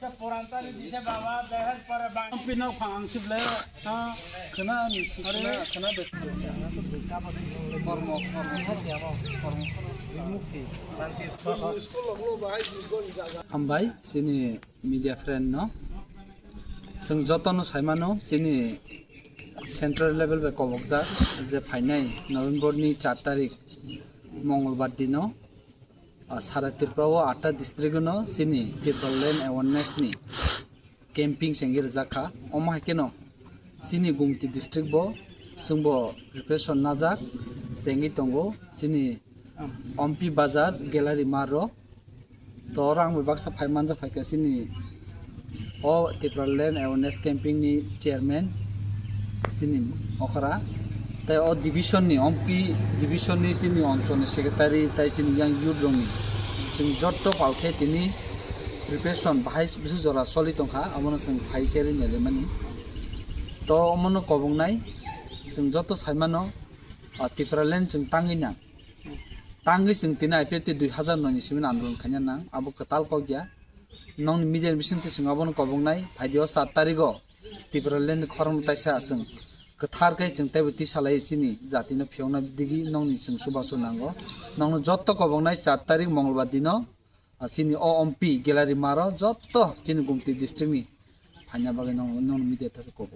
Porantari bisa bawa dahat para bang. Pinau phang sible ha kena ni kena bestu. Kormo hati apa kormo mukti. Hambai sini media friend no sing jotono saimano sini central level be kobokja je phainai November ni 4 tarik mongolbar dino সারা ত্রিপুরা 8টা district নো সিনি Tripura land awareness নি camping সেঙ্গির জাখা অমা কেন সিনি Gumti district বো সুংবো প্রিপারেশন নাজাক সেঙ্গি তঙ্গো সিনি অম্পি বাজার গ্যালারি মারো তো রাং বিভাগসা ফাইমানজা ফাইকা সিনি ও ত্রিপুরা ল্যান্ড অ্যাওয়ারনেস ক্যাম্পিং নি চেয়ারম্যান সিনি অখরা তাই ও ডিভিশন নি অম্পি ডিভিশন নি সিনি অঞ্চলनि সেক্রেটারি তাই সিনি ইয়াং ইউথ রংনি जों जत्त पालखे तिनि प्रिपारेशन बाहाय बिसु जरा सलि तंखा अमनो जों फाइसेरि नेले मानि तो अमनो कबंनाय जों जत्त साइमानो त्रिपुरा ल्যান্ড जों तांगिना तांगि जों तिना आइपिएफटि 2009 नि सिमन आन्दोलन खायना आबो कताल को गया नन मिडिया मिशनति जों अमनो कबंनाय फाइदियो 7 तारिखो त्रिपुरा ल्যান্ড खरम ताइसा जों कथार kai जों ताइबति सालाय सिनि जातिनो फेवना दिगि नंनि जों सुबासो नांगो नंनो जत्त कबंनाय 4 तारिख मंगलबार दिनो सिनि ओएमपी ग्यालारि मारो जत्त सिनि गुमति डिस्ट्रिक्टनि फाइना बागै नंनो मिडिया थाबे कबो